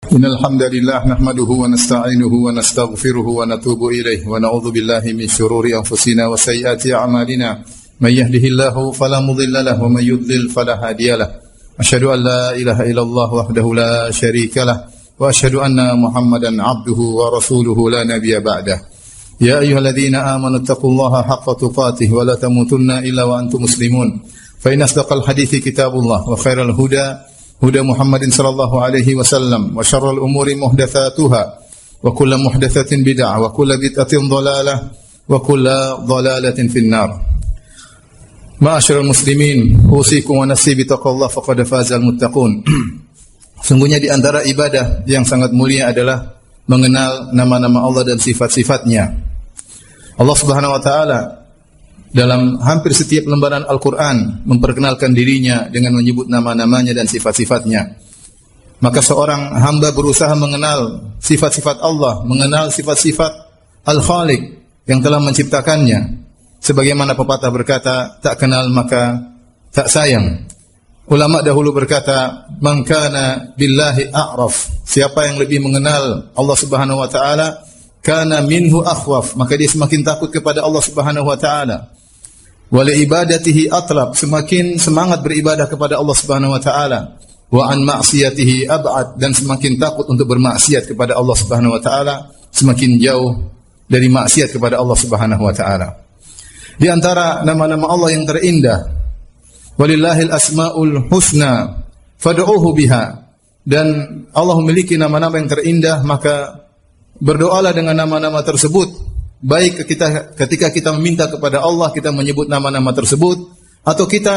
Innal hamdalillah nahmaduhu wa nasta'inuhu wa nastaghfiruhu wa natubu ilayh wa na'udzu billahi min shururi anfusina wa sayyiati a'malina may yahdihillahu fala mudilla lahu wa may yudlil fala hadiyalah. Asyhadu an la ilaha illallah wahdahu la syarika lah wa asyhadu anna Muhammadan 'abduhu wa rasuluhu la nabiyya ba'dah. Ya ayyuhalladzina amanu taqullaha haqqa tuqatih wa la tamutunna illa wa antum muslimun. Fa inna asdaqal hadithi kitabullah wa khairal huda huda Muhammadin sallallahu alaihi wasallam wa syarrul umuri muhdatsatuha wa kullu muhdatsatin bid'ah wa kullu bid'atin dhalalah wa kullu dhalalatin finnar. Ma'asyiral muslimin, usikum wa nafsi bi taqwallah faqad fazal muttaqun. Sungguhnya di antara ibadah yang sangat mulia adalah mengenal nama-nama Allah dan sifat-sifatnya. Allah Subhanahu wa taala dalam hampir setiap lembaran Al-Quran memperkenalkan dirinya dengan menyebut nama-namanya dan sifat-sifatnya. Maka seorang hamba berusaha mengenal sifat-sifat Allah, mengenal sifat-sifat Al-Khaliq yang telah menciptakannya. Sebagaimana pepatah berkata, tak kenal maka tak sayang. Ulama dahulu berkata, man kana billahi a'raf. Siapa yang lebih mengenal Allah Subhanahu wa taala, kana minhu akhwaf, maka dia semakin takut kepada Allah Subhanahu wa taala. Wa li ibadatihi atlab, semakin semangat beribadah kepada Allah Subhanahu wa taala. Wa an ma'siyatihi ab'ad, dan semakin takut untuk bermaksiat kepada Allah Subhanahu wa taala, semakin jauh dari maksiat kepada Allah Subhanahu wa taala. Di antara nama-nama Allah yang terindah, walillahil asmaul husna fad'uuhu biha, dan Allah memiliki nama-nama yang terindah, maka berdoalah dengan nama-nama tersebut. Baik ketika kita meminta kepada Allah, kita menyebut nama-nama tersebut, atau kita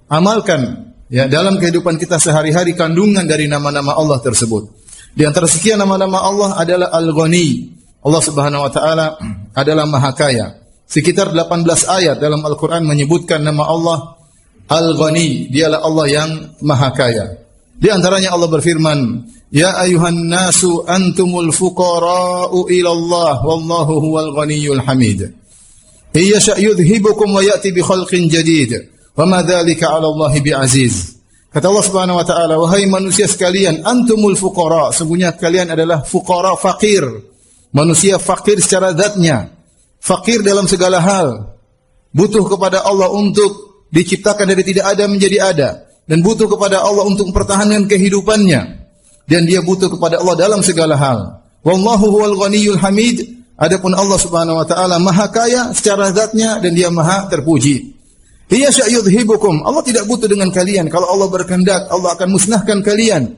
amalkan ya dalam kehidupan kita sehari-hari kandungan dari nama-nama Allah tersebut. Di antara sekian nama-nama Allah adalah Al-Ghani. Allah Subhanahu wa taala adalah Maha Kaya. Sekitar 18 ayat dalam Al-Qur'an menyebutkan nama Allah Al-Ghani, dialah Allah yang Maha Kaya. Di antaranya Allah berfirman, ya ayuhan nasu antumul fuqara'u ilallah wallahu huwal ghaniyyul hamid. Iyasha yudhibukum wa ya'ti bi khalqin jadid. Wa ma dzalika 'ala Allahi bi'aziz. Kata Allah Subhanahu wa taala, wahai manusia sekalian, antumul fuqara, sesungguhnya kalian adalah fuqara, fakir. Manusia fakir secara zatnya, fakir dalam segala hal. Butuh kepada Allah untuk diciptakan dari tidak ada menjadi ada, dan butuh kepada Allah untuk mempertahankan kehidupannya. Dan dia butuh kepada Allah dalam segala hal. Wallahu huwal ghaniyyul hamid. Adapun Allah Subhanahu wa taala Maha Kaya secara zatnya dan dia Maha terpuji. Hiya sya'yudhibukum. Allah tidak butuh dengan kalian. Kalau Allah berkehendak, Allah akan musnahkan kalian.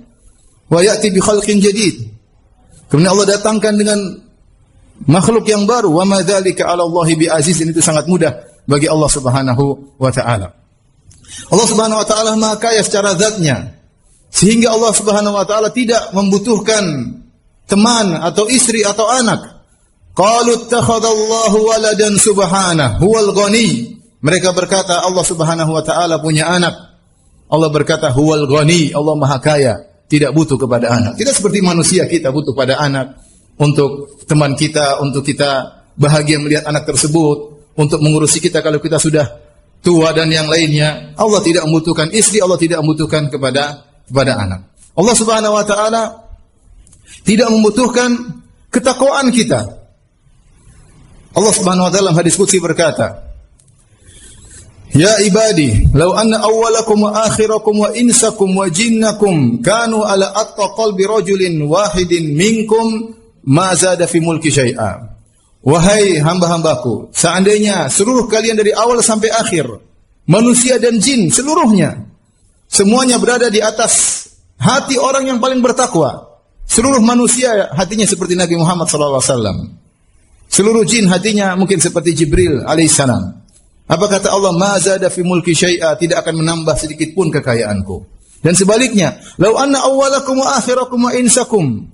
Wa ya'ti bi khalqin jadid. Kemudian Allah datangkan dengan makhluk yang baru. Wa ma dzalika 'ala Allahi bi'aziz. Itu sangat mudah bagi Allah Subhanahu wa taala. Allah Subhanahu wa taala Maha Kaya secara zatnya, sehingga Allah Subhanahu wa taala tidak membutuhkan teman atau istri atau anak. Qalu ittakhadallahu waladan subhanahu huwal ghani. Mereka berkata Allah Subhanahu wa taala punya anak. Allah berkata huwal ghani, Allah Maha Kaya, tidak butuh kepada anak. Tidak seperti manusia, kita butuh pada anak untuk teman kita, untuk kita bahagia melihat anak tersebut, untuk mengurusi kita kalau kita sudah tua dan yang lainnya. Allah tidak membutuhkan istri, Allah tidak membutuhkan kepada anak. Allah Subhanahu wa taala tidak membutuhkan ketakwaan kita. Allah Subhanahu wa taala dalam hadis qudsi berkata, ya ibadi, law anna awwalakum wa akhirakum wa insakum wa jinnakum kanu ala atqa qalbi rajulin wahidin minkum ma zada fi mulki syai'a. Wahai hamba-hambaku, seandainya seluruh kalian dari awal sampai akhir, manusia dan jin seluruhnya, semuanya berada di atas hati orang yang paling bertakwa. Seluruh manusia hatinya seperti Nabi Muhammad SAW. Seluruh jin hatinya mungkin seperti Jibril alaihissalam. Apa kata Allah? Ma zada fi mulki syai'a, tidak akan menambah sedikit pun kekayaanku. Dan sebaliknya, lau anna awwalakum wa akhirakum wa insakum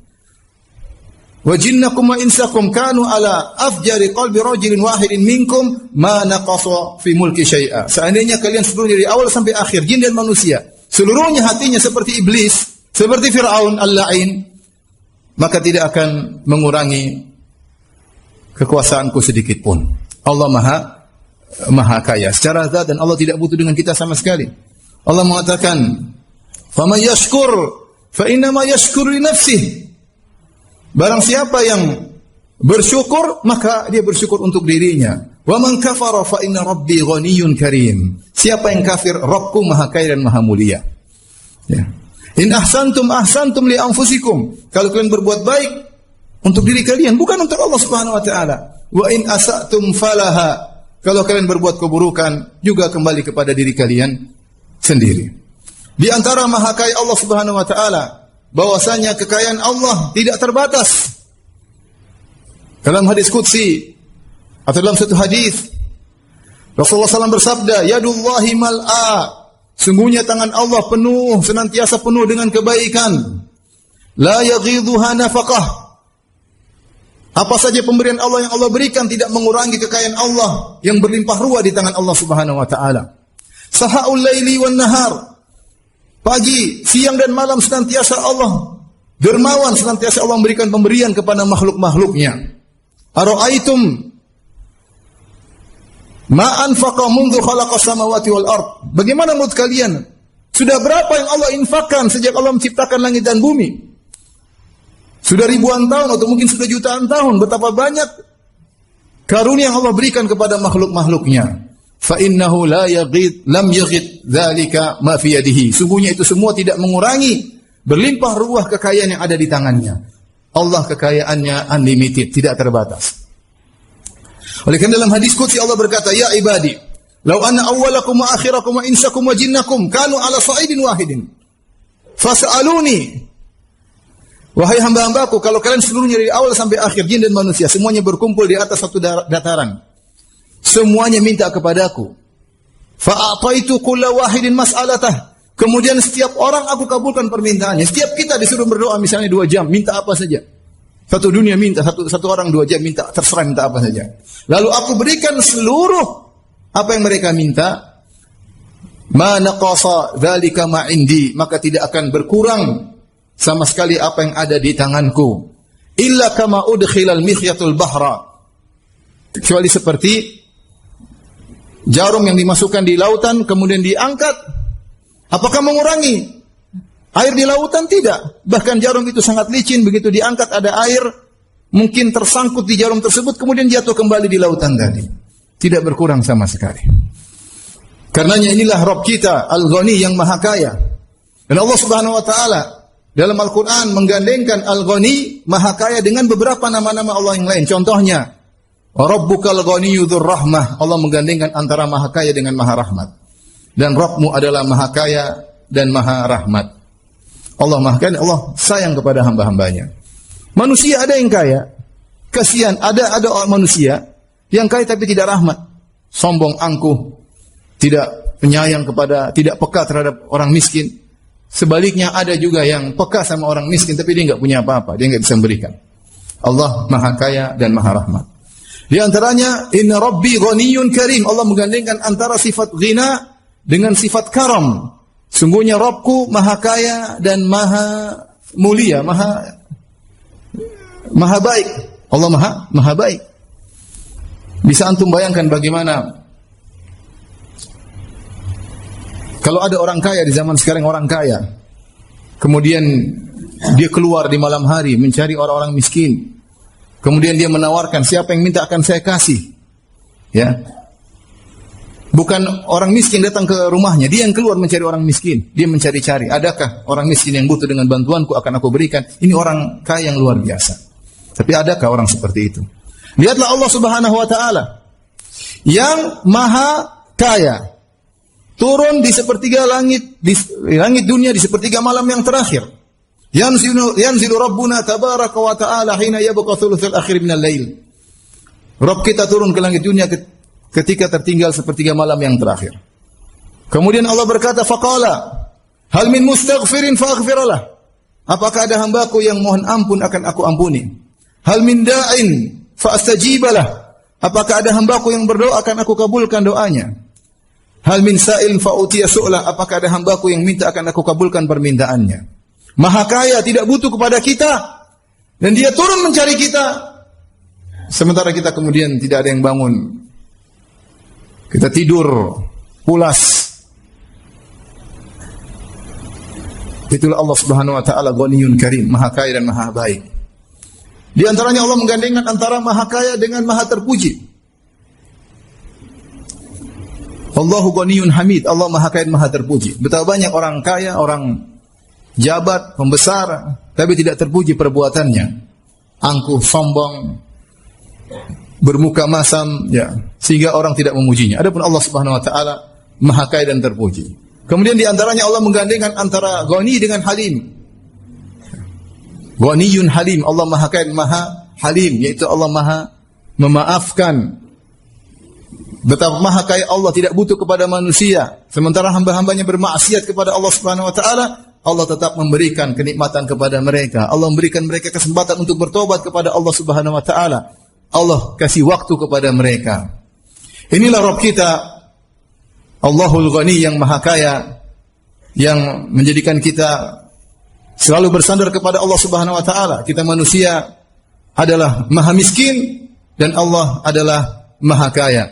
wa jinnakum wa insakum kanu ala afjari qalbi rajulin wahidin minkum ma naqasa fi mulki syai'a. Seandainya kalian seluruhnya dari awal sampai akhir, jin dan manusia, seluruhnya hatinya seperti iblis, seperti Fir'aun al-la'in, maka tidak akan mengurangi kekuasaanku sedikit pun. Allah Maha Kaya secara zat, dan Allah tidak butuh dengan kita sama sekali. Allah mengatakan, "Faman yashkur fa innama yashkuru li nafsihi. Barang siapa yang bersyukur, maka dia bersyukur untuk dirinya. Wa man kafara fa inna rabbi ghaniyyun karim. Siapa yang kafir, Rabbku Maha Kaya dan Maha Mulia. Ya. In ahsantum ahsantum li anfusikum. Kalau kalian berbuat baik untuk diri kalian, bukan untuk Allah Subhanahu wa taala. Wa in asatum falaha. Kalau kalian berbuat keburukan, juga kembali kepada diri kalian sendiri. Di antara Maha Kaya Allah Subhanahu wa taala, bahwasanya kekayaan Allah tidak terbatas. Dalam hadis qudsi atau dalam satu hadis, Rasulullah SAW bersabda, yadullahi mal'a. Sungguhnya tangan Allah penuh, senantiasa penuh dengan kebaikan. La yaghidhuha nafaqah. Apa saja pemberian Allah yang Allah berikan tidak mengurangi kekayaan Allah yang berlimpah ruah di tangan Allah Subhanahu wa taala. Sahaul laili wan nahar. Pagi, siang dan malam senantiasa Allah dermawan, senantiasa Allah memberikan pemberian kepada makhluk-makhluknya. Ara'aitum ma anfaqa mundu khalaqas samawati wal ard. Bagaimana menurut kalian? Sudah berapa yang Allah infakkan sejak Allah menciptakan langit dan bumi? Sudah ribuan tahun atau mungkin sudah jutaan tahun. Betapa banyak karunia yang Allah berikan kepada makhluk-makhluknya. Fa innahu lam yaghid dzalika ma fi yadihi. Sungguhnya itu semua tidak mengurangi berlimpah ruah kekayaan yang ada di tangannya. Allah kekayaannya unlimited, tidak terbatas. Oleh karena dalam hadis qudsi Allah berkata, ya ibadi, law anna awwalakum wa akhirakum wa insakum wa jinnakum kanu ala sa'idin wahidin fas'aluni. Wahai hamba-hambaku, kalau kalian seluruhnya dari awal sampai akhir, jin dan manusia, semuanya berkumpul di atas satu dataran, semuanya minta kepadaku. Fa'ataitu kulla wahidin mas'alatah. Kemudian setiap orang aku kabulkan permintaannya. Setiap kita disuruh berdoa misalnya 2 jam, minta apa saja. Satu dunia minta, satu orang 2 jam minta, terserah minta apa saja. Lalu aku berikan seluruh apa yang mereka minta. Ma naqasa dzalika ma indi, maka tidak akan berkurang sama sekali apa yang ada di tanganku. Illa kama udkhilal mikhyatul bahra. Kecuali seperti jarum yang dimasukkan di lautan kemudian diangkat. Apakah mengurangi air di lautan? Tidak. Bahkan jarum itu sangat licin, begitu diangkat ada air, mungkin tersangkut di jarum tersebut, kemudian jatuh kembali di lautan tadi. Tidak berkurang sama sekali. Karenanya inilah Rabb kita, Al-Ghani yang Maha Kaya. Dan Allah Subhanahu wa taala dalam Al-Quran menggandengkan Al-Ghani, Maha Kaya, dengan beberapa nama-nama Allah yang lain. Contohnya, Rabbukal Ghaniyyu dzur rahmah. Allah menggandengkan antara Maha Kaya dengan Maha Rahmat. Dan Rabbmu adalah Maha Kaya dan Maha Rahmat. Allah Maha Kaya, Allah sayang kepada hamba-hambanya. Manusia ada yang kaya, kasihan, ada manusia yang kaya tapi tidak rahmat, sombong, angkuh, tidak penyayang kepada, tidak peka terhadap orang miskin. Sebaliknya ada juga yang peka sama orang miskin tapi dia enggak punya apa-apa, dia enggak bisa memberikan. Allah Maha Kaya dan Maha Rahmat. Di antaranya, Inna Rabbi Ghaniyyun Karim. Allah menggandengkan antara sifat ghina dengan sifat karam. Sungguhnya Rabbku Maha Kaya dan Maha Mulia, Maha baik. Allah Maha baik. Bisa antum bayangkan bagaimana kalau ada orang kaya di zaman sekarang, orang kaya, kemudian dia keluar di malam hari mencari orang-orang miskin. Kemudian dia menawarkan, siapa yang minta akan saya kasih. Ya. Bukan orang miskin datang ke rumahnya, dia yang keluar mencari orang miskin. Dia mencari-cari, adakah orang miskin yang butuh dengan bantuanku, akan aku berikan. Ini orang kaya yang luar biasa. Tapi adakah orang seperti itu? Lihatlah Allah Subhanahu wa taala yang Maha Kaya, turun di sepertiga langit, di langit dunia, di sepertiga malam yang terakhir. Yanzilu Rabbuna tabaraka wa ta'ala hina yabqa thuluthul akhir minal lail. Rabb kita turun ke langit dunia ketika tertinggal sepertiga malam yang terakhir. Kemudian Allah berkata, faqala hal min mustaghfirin faghfiralah. Apakah ada hambaku yang mohon ampun akan aku ampuni? Hal min da'in fa'astajibalah. Apakah ada hambaku yang berdoa akan aku kabulkan doanya? Hal min sa'il fa'utiya su'lah. Apakah ada hambaku yang minta akan aku kabulkan permintaannya? Maha Kaya, tidak butuh kepada kita, dan dia turun mencari kita. Sementara kita kemudian tidak ada yang bangun. Kita tidur pulas. Itulah Allah Subhanahu wa taala Ghaniyun Karim, Maha Kaya dan Maha Baik. Di antaranya Allah menggandengkan antara Maha Kaya dengan Maha Terpuji. Allahu Ghaniyun Hamid, Allah Maha Kaya dan Maha Terpuji. Betapa banyak orang kaya, orang jabat, pembesar, tapi tidak terpuji perbuatannya. Angkuh, sombong, bermuka masam, ya, sehingga orang tidak memujinya. Adapun Allah Subhanahu wa taala Maha Kaya dan terpuji. Kemudian di antaranya Allah menggandengkan antara Ghani dengan Halim. Ghaniyun Halim, Allah Maha Kaya dan Maha Halim, yaitu Allah Maha memaafkan. Betapa Maha Kaya Allah tidak butuh kepada manusia, sementara hamba-hambanya bermaksiat kepada Allah Subhanahu wa taala, Allah tetap memberikan kenikmatan kepada mereka. Allah memberikan mereka kesempatan untuk bertobat kepada Allah Subhanahu wa taala. Allah kasih waktu kepada mereka. Inilah Rabb kita, Allahul Ghani yang Maha Kaya, yang menjadikan kita selalu bersandar kepada Allah Subhanahu wa taala. Kita manusia adalah maha miskin dan Allah adalah maha kaya.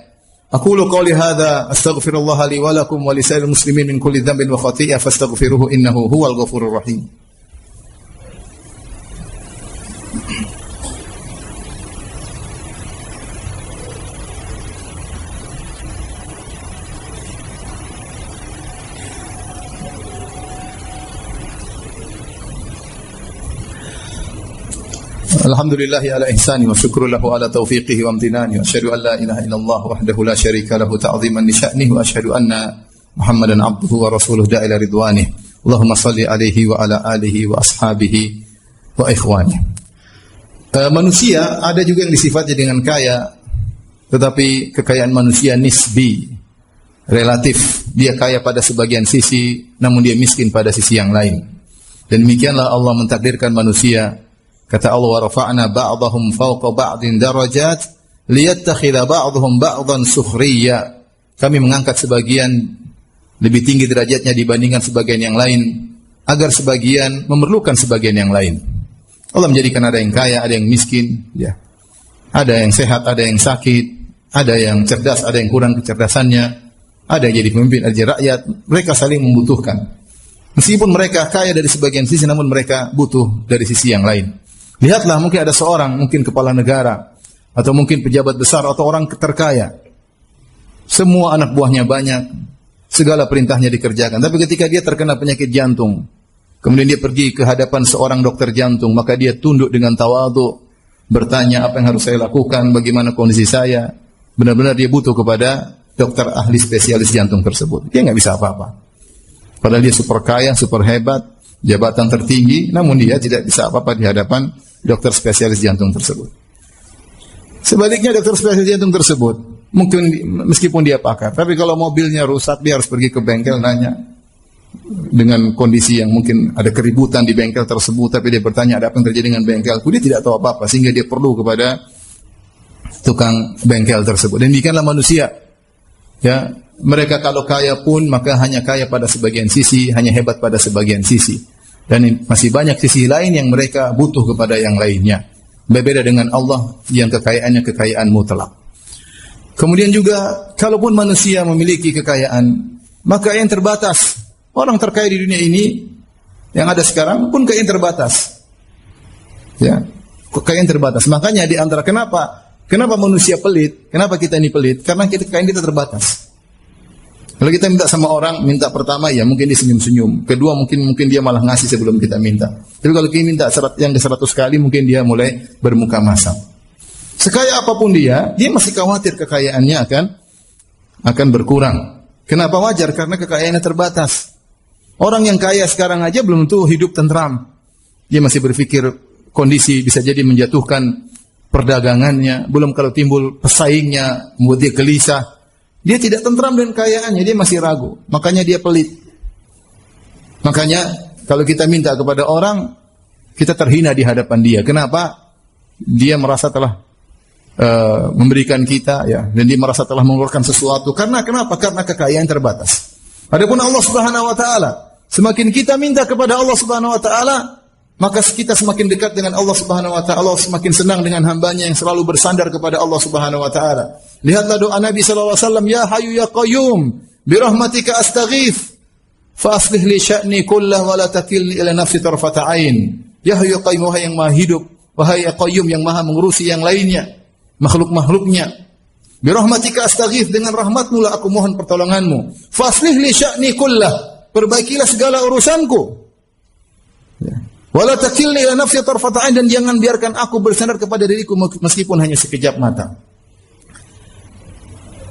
Aqulu qouli hadza astaghfirullah li wa lakum wa lisairil muslimin min kulli dhanbin wa khati'ah fastaghfiruhu innahu huwal ghafurur rahim. Alhamdulillahi ala ihsani wa syukru lahu ala taufiqihi wa amtinani wa asyhadu an la ilaha illallah wahdahu la syarika lahu ta'ziman li sya'nihi wa asyhadu anna Muhammadan abduhu wa rasuluhu da'ila ridwanih. Allahumma salli alaihi wa ala alihi wa ashabihi wa ikhwani. Manusia ada juga yang disifati dengan kaya, tetapi kekayaan manusia nisbi, relatif. Dia kaya pada sebagian sisi, namun dia miskin pada sisi yang lain. Dan demikianlah Allah mentakdirkan manusia. Kata Allah, wa rafa'na ba'dahum fawqa ba'din darajat liyattakhidha ba'dhum ba'dhan sukhriya. Kami mengangkat sebagian lebih tinggi derajatnya dibandingkan sebagian yang lain, agar sebagian memerlukan sebagian yang lain. Allah menjadikan ada yang kaya, ada yang miskin, ya. Ada yang sehat, ada yang sakit, ada yang cerdas, ada yang kurang kecerdasannya, ada yang jadi pemimpin, ada yang rakyat. Mereka saling membutuhkan. Meskipun mereka kaya dari sebagian sisi, namun mereka butuh dari sisi yang lain. Lihatlah, mungkin ada seorang, mungkin kepala negara, atau mungkin pejabat besar, atau orang terkaya. Semua anak buahnya banyak, segala perintahnya dikerjakan. Tapi ketika dia terkena penyakit jantung, kemudian dia pergi ke hadapan seorang dokter jantung, maka dia tunduk dengan tawadhu, bertanya apa yang harus saya lakukan, bagaimana kondisi saya. Benar-benar dia butuh kepada dokter ahli spesialis jantung tersebut. Dia nggak bisa apa-apa. Padahal dia super kaya, super hebat, jabatan tertinggi, namun dia tidak bisa apa-apa di hadapan dokter spesialis jantung tersebut. Sebaliknya dokter spesialis jantung tersebut, mungkin meskipun dia pakar, tapi kalau mobilnya rusak, dia harus pergi ke bengkel nanya. Dengan kondisi yang mungkin ada keributan di bengkel tersebut, tapi dia bertanya ada apa yang terjadi dengan bengkelku, dia tidak tahu apa-apa, sehingga dia perlu kepada tukang bengkel tersebut. Dan demikianlah manusia. Ya, mereka kalau kaya pun maka hanya kaya pada sebagian sisi, hanya hebat pada sebagian sisi. Dan masih banyak sisi lain yang mereka butuh kepada yang lainnya. Berbeda dengan Allah yang kekayaannya kekayaan mutlak. Kemudian juga, kalaupun manusia memiliki kekayaan, maka yang terbatas. Orang terkaya di dunia ini yang ada sekarang pun kekayaan terbatas. Ya, kekayaan terbatas. Makanya di antara kenapa manusia pelit? Kenapa kita ini pelit? Karena kekayaan kita terbatas. Kalau kita minta sama orang, minta pertama ya mungkin dia senyum-senyum. Kedua mungkin dia malah ngasih sebelum kita minta. Tapi kalau kita minta yang ke 100 kali mungkin dia mulai bermuka masam. Sekaya apapun dia masih khawatir kekayaannya akan berkurang. Kenapa wajar? Karena kekayaannya terbatas. Orang yang kaya sekarang aja belum tentu hidup tentram. Dia masih berpikir kondisi bisa jadi menjatuhkan perdagangannya. Belum kalau timbul pesaingnya, membuat dia gelisah. Dia tidak tentram dengan kekayaannya, dia masih ragu. Makanya dia pelit. Makanya kalau kita minta kepada orang, kita terhina di hadapan dia. Kenapa? Dia merasa telah memberikan kita, ya, dan dia merasa telah mengeluarkan sesuatu. Karena kenapa? Karena kekayaan terbatas. Adapun Allah Subhanahu wa taala, semakin kita minta kepada Allah Subhanahu wa taala, maka kita semakin dekat dengan Allah Subhanahu wa taala, semakin senang dengan hambanya yang selalu bersandar kepada Allah Subhanahu wa taala. Lihatlah doa Nabi sallallahu alaihi wasallam, ya hayyu ya qayyum bi rahmatika astaghits fa aslih li sya'ni kullahu wa la takilni ila nafsi tarfata ain. Ya Hayyu Qayyum, wahai yang maha hidup, wahai Qayyum yang maha mengurusi yang lainnya, makhluk-makhluknya. Bi rahmatika astaghits, dengan rahmatmu lah aku mohon pertolonganmu. Fa aslih li sya'ni kullahu, perbaikilah segala urusanku. Ya. Wala takilni ila nafsi tarfata ain, dan jangan biarkan aku bersandar kepada diriku meskipun hanya sekejap mata.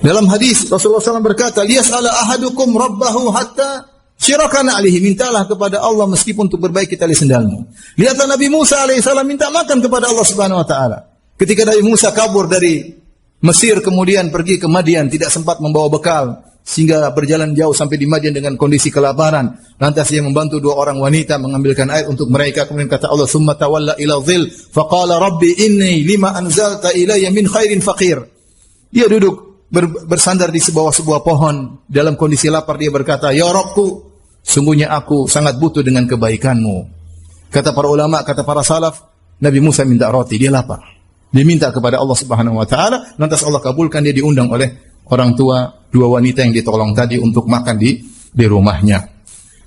Dalam hadis Rasulullah SAW berkata, liyas'ala ahadukum rabbahu hatta syirakana alihi, mintalah kepada Allah meskipun untuk perbaiki tali sendalmu. Lihatlah Nabi Musa alaihissalam minta makan kepada Allah Subhanahu wa taala. Ketika Nabi Musa kabur dari Mesir kemudian pergi ke Madian, tidak sempat membawa bekal sehingga berjalan jauh sampai di Madian dengan kondisi kelaparan. Lantas dia membantu dua orang wanita mengambilkan air untuk mereka. Kemudian kata Allah, summa tawalla ila dhil faqala rabbi inni lima anzalta ilayya min khairin faqir. Dia duduk bersandar di sebuah pohon dalam kondisi lapar. Dia berkata, ya Rabbku, sungguhnya aku sangat butuh dengan kebaikanmu. Kata para ulama, kata para salaf, Nabi Musa minta roti, dia lapar. Dia minta kepada Allah Subhanahu wa taala, lantas Allah kabulkan. Dia diundang oleh orang tua dua wanita yang ditolong tadi untuk makan di rumahnya.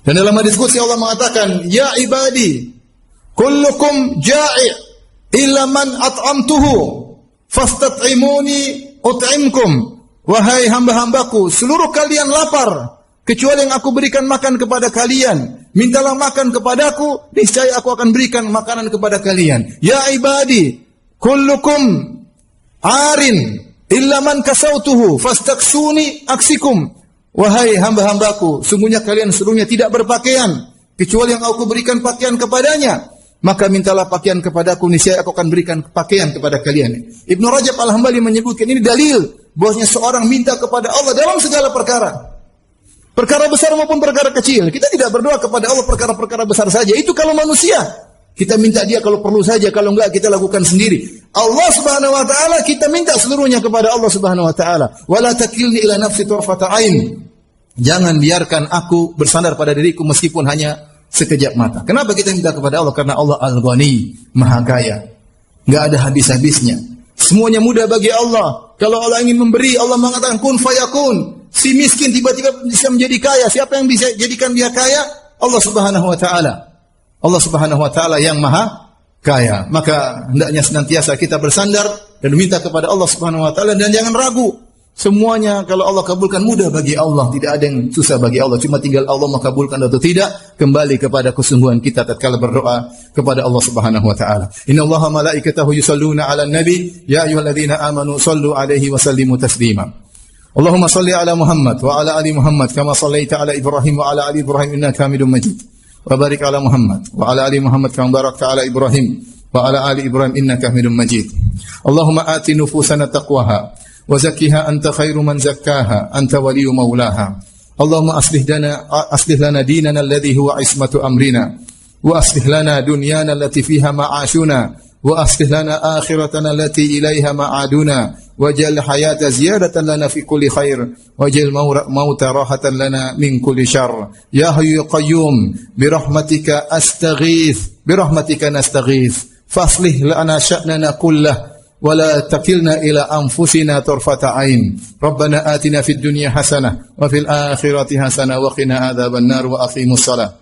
Dan dalam hadis qudsi Allah mengatakan, ya ibadi, kullukum ja'i illa man at'amtuhu fastat'imuni ut'imkum. Wahai hamba-hambaku, seluruh kalian lapar kecuali yang aku berikan makan kepada kalian. Mintalah makan kepadaku, niscaya aku akan berikan makanan kepada kalian. Ya ibadi, kullukum arin illa man kasautuhu fastaksuni aksikum. Wahai hamba-hambaku, sungguhnya kalian seluruhnya tidak berpakaian kecuali yang aku berikan pakaian kepadanya. Maka mintalah pakaian kepadaku, niscaya aku akan berikan pakaian kepada kalian. Ibnu Rajab Al-Hambali menyebutkan ini dalil bahwasanya seorang minta kepada Allah dalam segala perkara. Perkara besar maupun perkara kecil. Kita tidak berdoa kepada Allah perkara-perkara besar saja. Itu kalau manusia. Kita minta dia kalau perlu saja, kalau enggak kita lakukan sendiri. Allah Subhanahu wa taala kita minta seluruhnya kepada Allah Subhanahu wa taala. Wala takilni ila nafsi tarfata ain. Jangan biarkan aku bersandar pada diriku meskipun hanya sekejap mata. Kenapa kita minta kepada Allah? Karena Allah Al-Ghani, Maha Kaya. Enggak ada habis-habisnya. Semuanya mudah bagi Allah. Kalau Allah ingin memberi, Allah mengatakan kun fayakun. Si miskin tiba-tiba bisa menjadi kaya. Siapa yang bisa jadikan dia kaya? Allah Subhanahu wa taala. Allah Subhanahu wa taala yang Maha Kaya. Maka hendaknya senantiasa kita bersandar dan minta kepada Allah Subhanahu wa taala, dan jangan ragu. Semuanya kalau Allah kabulkan mudah bagi Allah, tidak ada yang susah bagi Allah. Cuma tinggal Allah mau kabulkan atau tidak, kembali kepada kesungguhan kita tatkala berdoa kepada Allah Subhanahu wa taala. Innallaha malaikatahu yusalluna 'alan nabi ya ayyuhalladzina amanu sallu 'alaihi wa sallimu taslima. Allahumma salli 'ala Muhammad wa 'ala ali Muhammad kama sallaita 'ala Ibrahim wa 'ala ali Ibrahim innaka Hamidum Majid. Wa barik 'ala Muhammad wa 'ala ali Muhammad kama barakta 'ala Ibrahim wa 'ala ali Ibrahim innaka Hamidum Majid. Allahumma ati nufusana taqwaha وزكها أنت خير من زكاها أنت ولي مولاها. اللهم أصلح لنا ديننا الذي هو عصمة أمرنا وأصلح لنا دنيانا التي فيها معاشنا وأصلح لنا آخرتنا التي إليها معادنا واجعل الحياة زيادة لنا في كل خير واجعل الموت راحة لنا من كل شر. يا حي يا قيوم برحمتك أستغيث برحمتك نستغيث فاصلح لنا شأننا كله ولا تكلنا إلى أنفسنا طرفة عين. ربنا آتنا في الدنيا حسنة وفي الآخرة حسنة وقنا عذاب النار وأقيموا الصلاة.